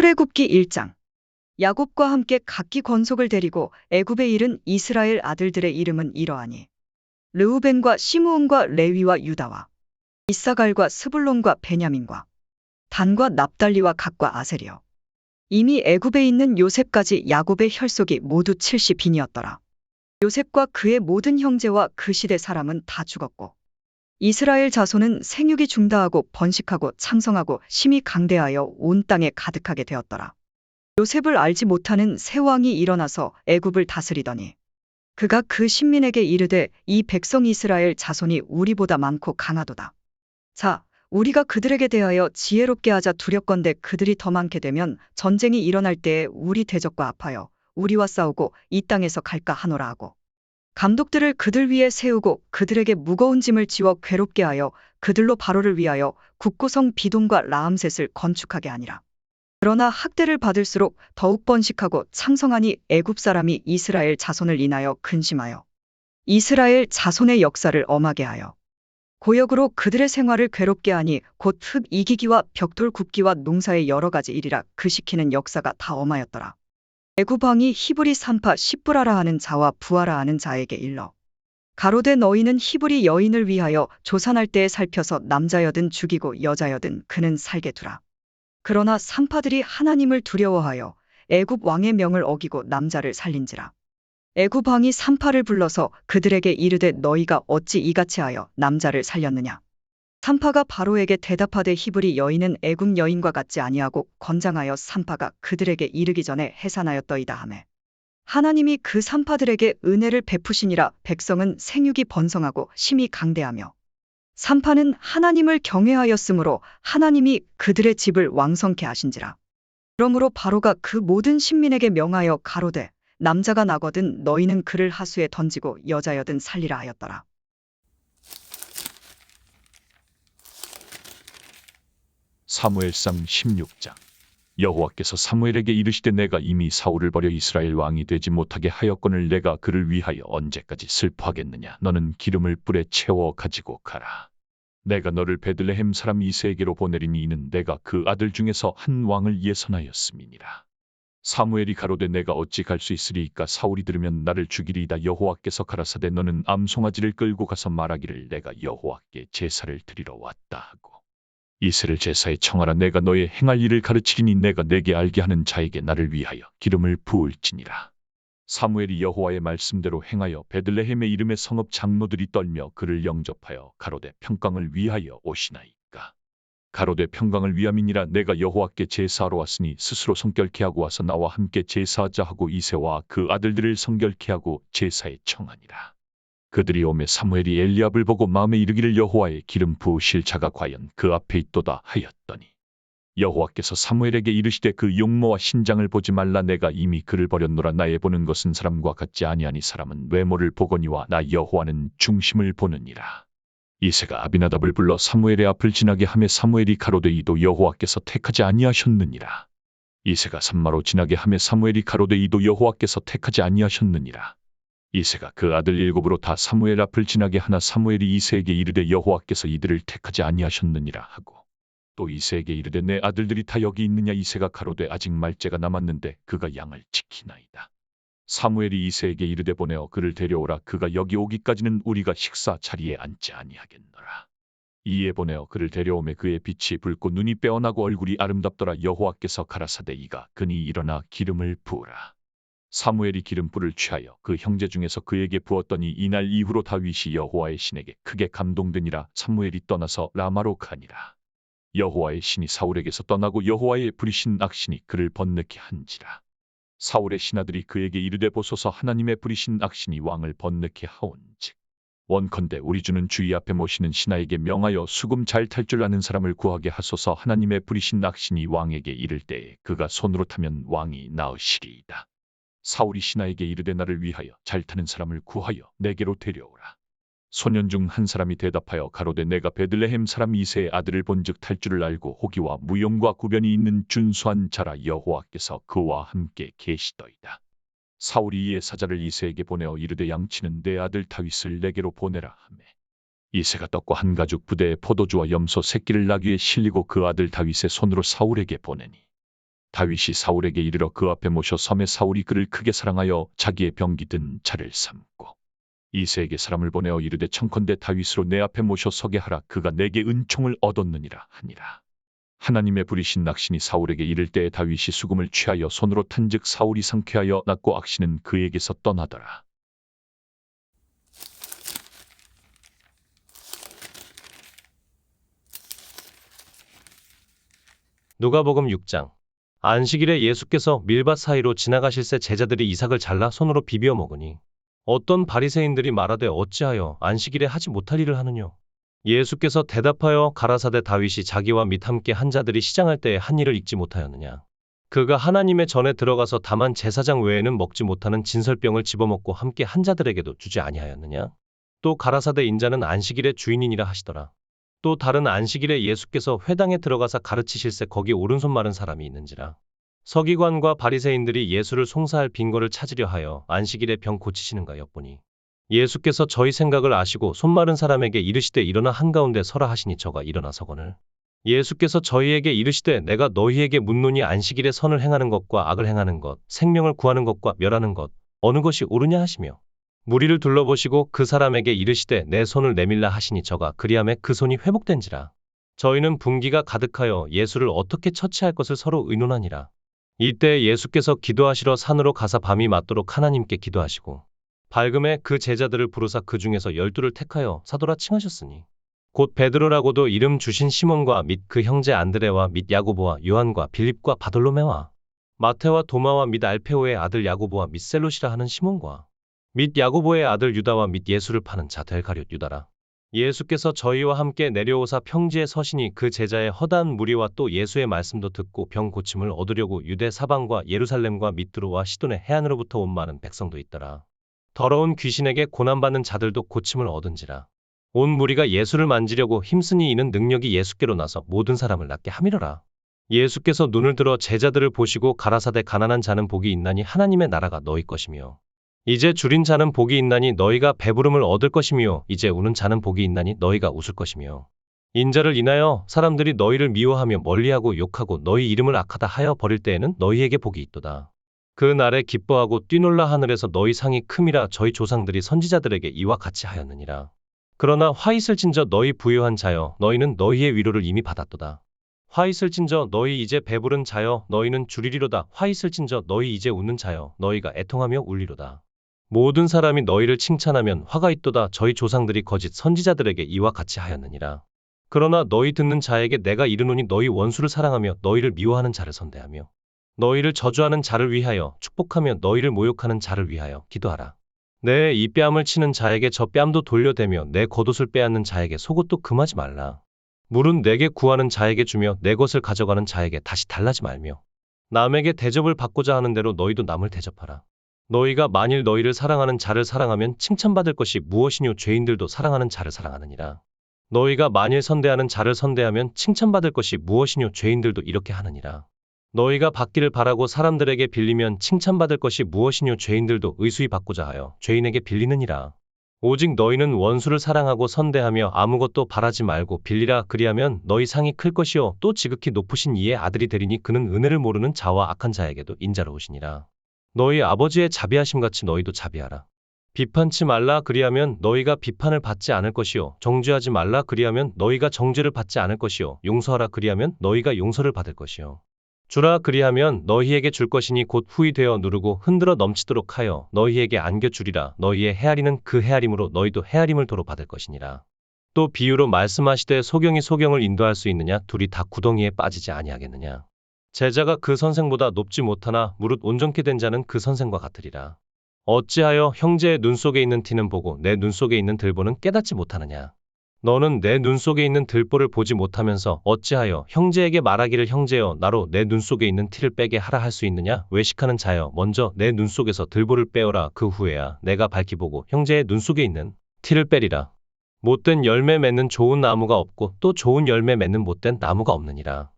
출애굽기 1장. 야곱과 함께 각기 권속을 데리고 애굽에 이른 이스라엘 아들들의 이름은 이러하니 르우벤과 시므온과 레위와 유다와 이사갈과 스불론과 베냐민과 단과 납달리와 갓과 아셀이요. 이미 애굽에 있는 요셉까지 야곱의 혈속이 모두 70인이었더라. 요셉과 그의 모든 형제와 그 시대 사람은 다 죽었고 이스라엘 자손은 생육이 중다하고 번식하고 창성하고 심히 강대하여 온 땅에 가득하게 되었더라. 요셉을 알지 못하는 새 왕이 일어나서 애굽을 다스리더니 그가 그 신민에게 이르되 이 백성 이스라엘 자손이 우리보다 많고 강하도다. 자, 우리가 그들에게 대하여 지혜롭게 하자. 두렵건대 그들이 더 많게 되면 전쟁이 일어날 때에 우리 대적과 합하여 우리와 싸우고 이 땅에서 갈까 하노라 하고 감독들을 그들 위에 세우고 그들에게 무거운 짐을 지워 괴롭게 하여 그들로 바로를 위하여 국고성 비돔과 라암셋을 건축하게 하니라. 그러나 학대를 받을수록 더욱 번식하고 창성하니 애굽 사람이 이스라엘 자손을 인하여 근심하여 이스라엘 자손의 역사를 엄하게 하여 고역으로 그들의 생활을 괴롭게 하니 곧 흙 이기기와 벽돌 굽기와 농사의 여러 가지 일이라 그 시키는 역사가 다 엄하였더라. 애굽 왕이 히브리 산파 십부라라 하는 자와 부하라 하는 자에게 일러 가로되 너희는 히브리 여인을 위하여 조산할 때에 살펴서 남자여든 죽이고 여자여든 그는 살게 두라. 그러나 산파들이 하나님을 두려워하여 애굽 왕의 명을 어기고 남자를 살린지라. 애굽 왕이 산파를 불러서 그들에게 이르되 너희가 어찌 이같이 하여 남자를 살렸느냐. 산파가 바로에게 대답하되 히브리 여인은 애굽 여인과 같지 아니하고 건장하여 산파가 그들에게 이르기 전에 해산하였더이다 하매 하나님이 그 산파들에게 은혜를 베푸시니라. 백성은 생육이 번성하고 심히 강대하며 산파는 하나님을 경외하였으므로 하나님이 그들의 집을 왕성케 하신지라. 그러므로 바로가 그 모든 신민에게 명하여 가로되 남자가 나거든 너희는 그를 하수에 던지고 여자여든 살리라 하였더라. 사무엘상 16장. 여호와께서 사무엘에게 이르시되 내가 이미 사울을 버려 이스라엘 왕이 되지 못하게 하였거늘 내가 그를 위하여 언제까지 슬퍼하겠느냐. 너는 기름을 뿔에 채워 가지고 가라. 내가 너를 베들레헴 사람 이새에게로 보내리니 이는 내가 그 아들 중에서 한 왕을 예선하였음이니라. 사무엘이 가로되 내가 어찌 갈 수 있으리이까. 사울이 들으면 나를 죽이리이다. 여호와께서 가라사대 너는 암송아지를 끌고 가서 말하기를 내가 여호와께 제사를 드리러 왔다 하고 이새를 제사에 청하라. 내가 너의 행할 일을 가르치리니 내가 내게 알게 하는 자에게 나를 위하여 기름을 부을지니라. 사무엘이 여호와의 말씀대로 행하여 베들레헴의 이름의 성읍 장로들이 떨며 그를 영접하여 가로되 평강을 위하여 오시나이까. 가로되 평강을 위함이니라. 내가 여호와께 제사하러 왔으니 스스로 성결케 하고 와서 나와 함께 제사하자 하고 이새와 그 아들들을 성결케 하고 제사에 청하니라. 그들이 오매 사무엘이 엘리압을 보고 마음에 이르기를 여호와의 기름 부으실 자가 과연 그 앞에 있도다 하였더니 여호와께서 사무엘에게 이르시되 그 용모와 신장을 보지 말라. 내가 이미 그를 버렸노라. 나의 보는 것은 사람과 같지 아니하니 사람은 외모를 보거니와 나 여호와는 중심을 보느니라. 이새가 아비나답을 불러 사무엘의 앞을 지나게 하매 사무엘이 가로되 이도 여호와께서 택하지 아니하셨느니라. 이새가 산마로 지나게 하매 사무엘이 가로되 이도 여호와께서 택하지 아니하셨느니라. 이새가 그 아들 일곱으로 다 사무엘 앞을 지나게 하나 사무엘이 이새에게 이르되 여호와께서 이들을 택하지 아니하셨느니라 하고 또 이새에게 이르되 내 아들들이 다 여기 있느냐. 이새가 가로되 아직 말째가 남았는데 그가 양을 지키나이다. 사무엘이 이새에게 이르되 보내어 그를 데려오라. 그가 여기 오기까지는 우리가 식사 자리에 앉지 아니하겠노라. 이에 보내어 그를 데려오매 그의 빛이 붉고 눈이 빼어나고 얼굴이 아름답더라. 여호와께서 가라사대 이가 그니 일어나 기름을 부으라. 사무엘이 기름불을 취하여 그 형제 중에서 그에게 부었더니 이날 이후로 다윗이 여호와의 신에게 크게 감동되니라. 사무엘이 떠나서 라마로 가니라. 여호와의 신이 사울에게서 떠나고 여호와의 부리신 악신이 그를 번뇌케 한지라. 사울의 신하들이 그에게 이르되 보소서 하나님의 부리신 악신이 왕을 번뇌케 하온즉 원컨대 우리 주는 주의 앞에 모시는 신하에게 명하여 수금 잘 탈 줄 아는 사람을 구하게 하소서. 하나님의 부리신 악신이 왕에게 이를 때에 그가 손으로 타면 왕이 나으시리이다. 사울이 신하에게 이르되 나를 위하여 잘 타는 사람을 구하여 내게로 데려오라. 소년 중 한 사람이 대답하여 가로되 내가 베들레헴 사람 이새의 아들을 본즉 탈 줄을 알고 호기와 무용과 구변이 있는 준수한 자라. 여호와께서 그와 함께 계시더이다. 사울이 이에 사자를 이새에게 보내어 이르되 양치는 내 아들 다윗을 내게로 보내라 하매 이새가 떡과 한 가죽 부대에 포도주와 염소 새끼를 나귀에 실리고 그 아들 다윗의 손으로 사울에게 보내니 다윗이 사울에게 이르러 그 앞에 모셔 섬에 사울이 그를 크게 사랑하여 자기의 병기 든 차를 삼고 이새에게 사람을 보내어 이르되 청컨대 다윗으로 내 앞에 모셔 서게 하라. 그가 내게 은총을 얻었느니라 하니라. 하나님의 부리신 낙신이 사울에게 이를 때에 다윗이 수금을 취하여 손으로 탄즉 사울이 상쾌하여 낫고 악신은 그에게서 떠나더라. 누가복음 6장. 안식일에 예수께서 밀밭 사이로 지나가실새 제자들이 이삭을 잘라 손으로 비벼 먹으니 어떤 바리새인들이 말하되 어찌하여 안식일에 하지 못할 일을 하느뇨. 예수께서 대답하여 가라사대 다윗이 자기와 및 함께 한 자들이 시장할 때에 한 일을 잊지 못하였느냐. 그가 하나님의 전에 들어가서 다만 제사장 외에는 먹지 못하는 진설병을 집어먹고 함께 한 자들에게도 주지 아니하였느냐. 또 가라사대 인자는 안식일의 주인이니라 하시더라. 또 다른 안식일에 예수께서 회당에 들어가사 가르치실새 거기 오른손 마른 사람이 있는지라. 서기관과 바리새인들이 예수를 송사할 빈거를 찾으려 하여 안식일에 병 고치시는가 엿보니 예수께서 저희 생각을 아시고 손 마른 사람에게 이르시되 일어나 한가운데 서라 하시니 저가 일어나 서거늘 예수께서 저희에게 이르시되 내가 너희에게 묻노니 안식일에 선을 행하는 것과 악을 행하는 것, 생명을 구하는 것과 멸하는 것 어느 것이 옳으냐 하시며 무리를 둘러보시고 그 사람에게 이르시되 내 손을 내밀라 하시니 저가 그리하매 그 손이 회복된지라. 저희는 분기가 가득하여 예수를 어떻게 처치할 것을 서로 의논하니라. 이때 예수께서 기도하시러 산으로 가사 밤이 맞도록 하나님께 기도하시고 밝음에 그 제자들을 부르사 그 중에서 12를 택하여 사도라 칭하셨으니 곧 베드로라고도 이름 주신 시몬과 및 그 형제 안드레와 및 야고보와 요한과 빌립과 바돌로메와 마테와 도마와 및 알페오의 아들 야고보와 및 셀롯이라 하는 시몬과 및 야고보의 아들 유다와 및 예수를 파는 자 될 가룟 유다라. 예수께서 저희와 함께 내려오사 평지에 서시니 그 제자의 허다한 무리와 또 예수의 말씀도 듣고 병 고침을 얻으려고 유대 사방과 예루살렘과 미드로와 시돈의 해안으로부터 온 많은 백성도 있더라. 더러운 귀신에게 고난받는 자들도 고침을 얻은지라. 온 무리가 예수를 만지려고 힘쓰니 이는 능력이 예수께로 나서 모든 사람을 낫게 함이러라. 예수께서 눈을 들어 제자들을 보시고 가라사대 가난한 자는 복이 있나니 하나님의 나라가 너희 것이며 이제 줄인 자는 복이 있나니 너희가 배부름을 얻을 것이며 이제 우는 자는 복이 있나니 너희가 웃을 것이며 인자를 인하여 사람들이 너희를 미워하며 멀리하고 욕하고 너희 이름을 악하다 하여 버릴 때에는 너희에게 복이 있도다. 그 날에 기뻐하고 뛰놀라 하늘에서 너희 상이 큼이라 저희 조상들이 선지자들에게 이와 같이 하였느니라. 그러나 화 있을진저 너희 부유한 자여 너희는 너희의 위로를 이미 받았도다. 화 있을진저 너희 이제 배부른 자여 너희는 줄이리로다. 화 있을진저 너희 이제 웃는 자여 너희가 애통하며 울리로다. 모든 사람이 너희를 칭찬하면 화가 있도다. 저희 조상들이 거짓 선지자들에게 이와 같이 하였느니라. 그러나 너희 듣는 자에게 내가 이르노니 너희 원수를 사랑하며 너희를 미워하는 자를 선대하며 너희를 저주하는 자를 위하여 축복하며 너희를 모욕하는 자를 위하여 기도하라. 내 이 뺨을 치는 자에게 저 뺨도 돌려대며 내 겉옷을 빼앗는 자에게 속옷도 금하지 말라. 물은 내게 구하는 자에게 주며 내 것을 가져가는 자에게 다시 달라지 말며 남에게 대접을 받고자 하는 대로 너희도 남을 대접하라. 너희가 만일 너희를 사랑하는 자를 사랑하면 칭찬받을 것이 무엇이뇨. 죄인들도 사랑하는 자를 사랑하느니라. 너희가 만일 선대하는 자를 선대하면 칭찬받을 것이 무엇이뇨. 죄인들도 이렇게 하느니라. 너희가 받기를 바라고 사람들에게 빌리면 칭찬받을 것이 무엇이뇨. 죄인들도 의수히 받고자 하여 죄인에게 빌리느니라. 오직 너희는 원수를 사랑하고 선대하며 아무것도 바라지 말고 빌리라. 그리하면 너희 상이 클 것이요 또 지극히 높으신 이의 아들이 되리니 그는 은혜를 모르는 자와 악한 자에게도 인자로우시니라. 너희 아버지의 자비하심같이 너희도 자비하라. 비판치 말라. 그리하면 너희가 비판을 받지 않을 것이요 정죄하지 말라. 그리하면 너희가 정죄를 받지 않을 것이요 용서하라. 그리하면 너희가 용서를 받을 것이요 주라. 그리하면 너희에게 줄 것이니 곧 후히 되어 누르고 흔들어 넘치도록 하여 너희에게 안겨주리라. 너희의 헤아리는 그 헤아림으로 너희도 헤아림을 도로 받을 것이니라. 또 비유로 말씀하시되 소경이 소경을 인도할 수 있느냐. 둘이 다 구덩이에 빠지지 아니하겠느냐. 제자가 그 선생보다 높지 못하나 무릇 온전케 된 자는 그 선생과 같으리라. 어찌하여 형제의 눈 속에 있는 티는 보고 내 눈 속에 있는 들보는 깨닫지 못하느냐. 너는 내 눈 속에 있는 들보를 보지 못하면서 어찌하여 형제에게 말하기를 형제여 나로 내 눈 속에 있는 티를 빼게 하라 할 수 있느냐. 외식하는 자여 먼저 내 눈 속에서 들보를 빼어라. 그 후에야 내가 밝히 보고 형제의 눈 속에 있는 티를 빼리라. 못된 열매 맺는 좋은 나무가 없고 또 좋은 열매 맺는 못된 나무가 없느니라.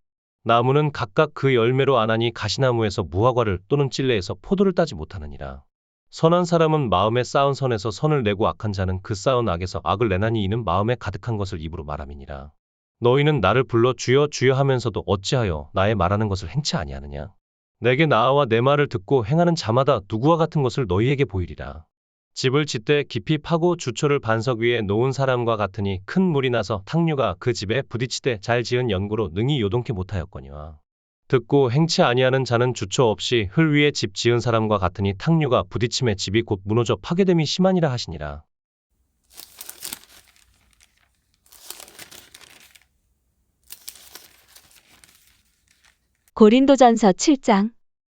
나무는 각각 그 열매로 아나니 가시나무에서 무화과를 또는 찔레에서 포도를 따지 못하느니라. 선한 사람은 마음에 쌓은 선에서 선을 내고 악한 자는 그 쌓은 악에서 악을 내나니 이는 마음에 가득한 것을 입으로 말함이니라. 너희는 나를 불러 주여 주여 하면서도 어찌하여 나의 말하는 것을 행치 아니하느냐. 내게 나아와 내 말을 듣고 행하는 자마다 누구와 같은 것을 너희에게 보이리라. 집을 짓되 깊이 파고 주초를 반석 위에 놓은 사람과 같으니 큰 물이 나서 탕류가 그 집에 부딪히되 잘 지은 연고로 능히 요동케 못하였거니와. 듣고 행치 아니하는 자는 주초 없이 흘 위에 집 지은 사람과 같으니 탕류가 부딪힘에 집이 곧 무너져 파괴됨이 심하니라 하시니라. 고린도전서 7장.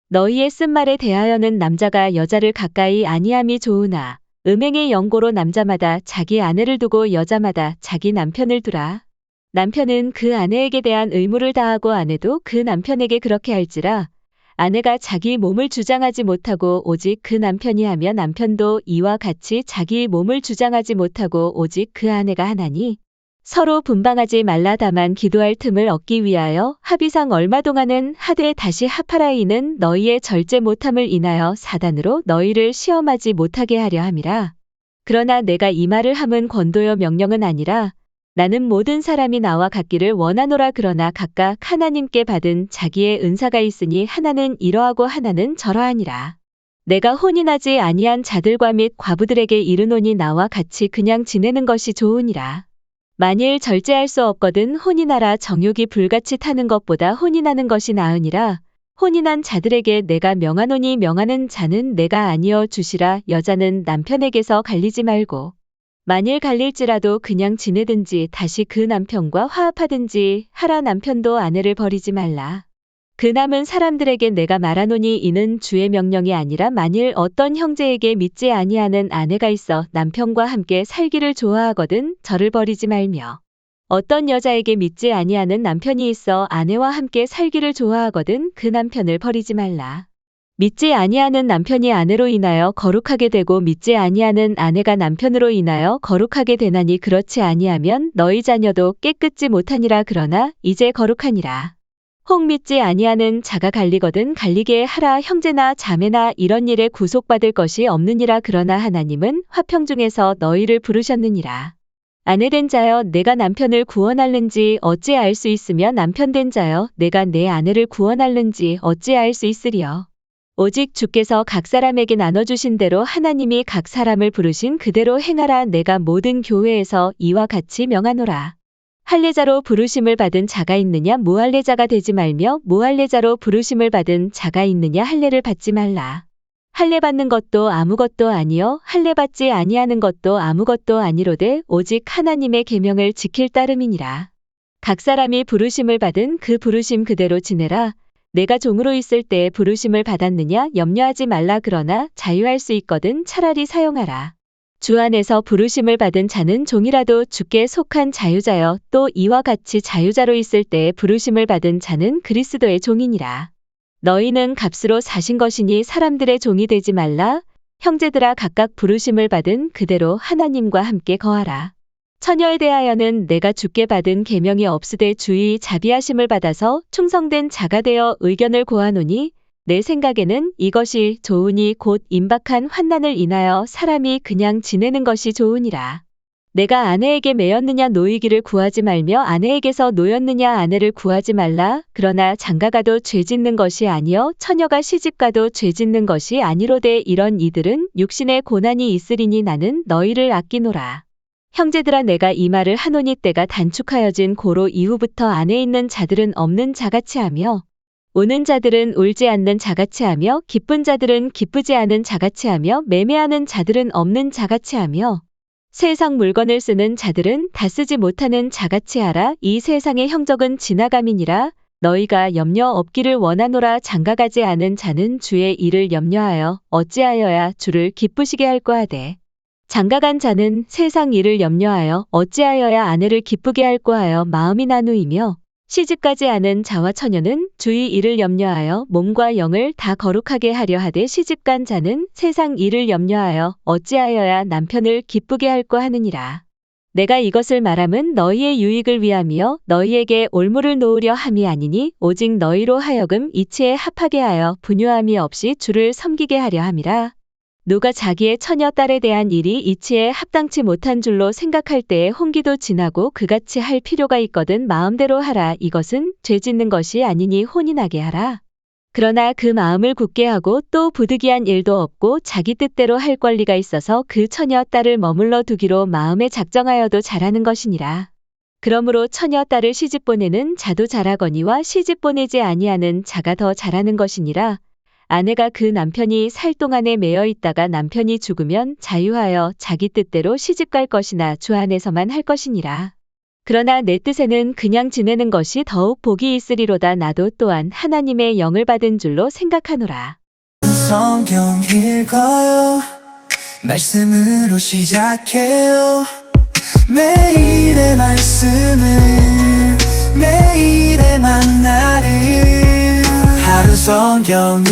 너희의 쓴 말에 대하여는 남자가 여자를 가까이 아니함이 좋으나 음행의 연고로 남자마다 자기 아내를 두고 여자마다 자기 남편을 두라. 남편은 그 아내에게 대한 의무를 다하고 아내도 그 남편에게 그렇게 할지라. 아내가 자기 몸을 주장하지 못하고 오직 그 남편이 하며 남편도 이와 같이 자기 몸을 주장하지 못하고 오직 그 아내가 하나니 서로 분방하지 말라. 다만 기도할 틈을 얻기 위하여 합의상 얼마 동안은 하되 다시 합하라. 이는 너희의 절제 못함을 인하여 사단으로 너희를 시험하지 못하게 하려 함이라. 그러나 내가 이 말을 함은 권도요 명령은 아니라 나는 모든 사람이 나와 같기를 원하노라. 그러나 각각 하나님께 받은 자기의 은사가 있으니 하나는 이러하고 하나는 저러하니라. 내가 혼인하지 아니한 자들과 및 과부들에게 이르노니 나와 같이 그냥 지내는 것이 좋으니라. 만일 절제할 수 없거든 혼인하라. 정욕이 불같이 타는 것보다 혼인하는 것이 나으니라. 혼인한 자들에게 내가 명하노니 명하는 자는 내가 아니여 주시라. 여자는 남편에게서 갈리지 말고 만일 갈릴지라도 그냥 지내든지 다시 그 남편과 화합하든지 하라. 남편도 아내를 버리지 말라. 그 남은 사람들에게 내가 말하노니 이는 주의 명령이 아니라 만일 어떤 형제에게 믿지 아니하는 아내가 있어 남편과 함께 살기를 좋아하거든 저를 버리지 말며 어떤 여자에게 믿지 아니하는 남편이 있어 아내와 함께 살기를 좋아하거든 그 남편을 버리지 말라. 믿지 아니하는 남편이 아내로 인하여 거룩하게 되고 믿지 아니하는 아내가 남편으로 인하여 거룩하게 되나니 그렇지 아니하면 너희 자녀도 깨끗지 못하니라. 그러나 이제 거룩하니라. 혹 믿지 아니하는 자가 갈리거든 갈리게 하라. 형제나 자매나 이런 일에 구속받을 것이 없느니라. 그러나 하나님은 화평 중에서 너희를 부르셨느니라. 아내된 자여 내가 남편을 구원할는지 어찌 알 수 있으며 남편된 자여 내가 내 아내를 구원할는지 어찌 알 수 있으리요. 오직 주께서 각 사람에게 나눠주신 대로 하나님이 각 사람을 부르신 그대로 행하라. 내가 모든 교회에서 이와 같이 명하노라. 할례자로 부르심을 받은 자가 있느냐 무할례자가 되지 말며 무할례자로 부르심을 받은 자가 있느냐 할례를 받지 말라. 할례 받는 것도 아무것도 아니요 할례 받지 아니하는 것도 아무것도 아니로되 오직 하나님의 계명을 지킬 따름이니라. 각 사람이 부르심을 받은 그 부르심 그대로 지내라. 내가 종으로 있을 때에 부르심을 받았느냐 염려하지 말라. 그러나 자유할 수 있거든 차라리 사용하라. 주 안에서 부르심을 받은 자는 종이라도 주께 속한 자유자여 또 이와 같이 자유자로 있을 때에 부르심을 받은 자는 그리스도의 종이니라. 너희는 값으로 사신 것이니 사람들의 종이 되지 말라. 형제들아 각각 부르심을 받은 그대로 하나님과 함께 거하라. 처녀에 대하여는 내가 주께 받은 계명이 없으되 주의 자비하심을 받아서 충성된 자가 되어 의견을 고하노니 내 생각에는 이것이 좋으니 곧 임박한 환난을 인하여 사람이 그냥 지내는 것이 좋으니라. 내가 아내에게 매였느냐 노이기를 구하지 말며 아내에게서 노였느냐 아내를 구하지 말라. 그러나 장가가도 죄짓는 것이 아니요 처녀가 시집가도 죄짓는 것이 아니로되 이런 이들은 육신의 고난이 있으리니 나는 너희를 아끼노라. 형제들아 내가 이 말을 하노니 때가 단축하여진 고로 이후부터 안에 있는 자들은 없는 자같이 하며 우는 자들은 울지 않는 자같이 하며 기쁜 자들은 기쁘지 않은 자같이 하며 매매하는 자들은 없는 자같이 하며 세상 물건을 쓰는 자들은 다 쓰지 못하는 자같이 하라. 이 세상의 형적은 지나감이니라. 너희가 염려 없기를 원하노라. 장가가지 않은 자는 주의 일을 염려하여 어찌하여야 주를 기쁘시게 할꼬 하되 장가간 자는 세상 일을 염려하여 어찌하여야 아내를 기쁘게 할꼬 하여 마음이 나누이며 시집가지 않은 자와 처녀는 주의 일을 염려하여 몸과 영을 다 거룩하게 하려 하되 시집간 자는 세상 일을 염려하여 어찌하여야 남편을 기쁘게 할꼬 하느니라. 내가 이것을 말함은 너희의 유익을 위함이요 너희에게 올무를 놓으려 함이 아니니 오직 너희로 하여금 이치에 합하게 하여 분유함이 없이 주를 섬기게 하려 함이라. 누가 자기의 처녀 딸에 대한 일이 이치에 합당치 못한 줄로 생각할 때에 혼기도 지나고 그같이 할 필요가 있거든 마음대로 하라. 이것은 죄 짓는 것이 아니니 혼인하게 하라. 그러나 그 마음을 굳게 하고 또 부득이한 일도 없고 자기 뜻대로 할 권리가 있어서 그 처녀 딸을 머물러 두기로 마음에 작정하여도 잘하는 것이니라. 그러므로 처녀 딸을 시집 보내는 자도 잘하거니와 시집 보내지 아니하는 자가 더 잘하는 것이니라. 아내가 그 남편이 살 동안에 매여 있다가 남편이 죽으면 자유하여 자기 뜻대로 시집 갈 것이나 주 안에서만 할 것이니라. 그러나 내 뜻에는 그냥 지내는 것이 더욱 복이 있으리로다. 나도 또한 하나님의 영을 받은 줄로 생각하노라. 성경 읽어요. 말씀으로 시작해요. 매일의 말씀을 매일의 만나를 하루 성경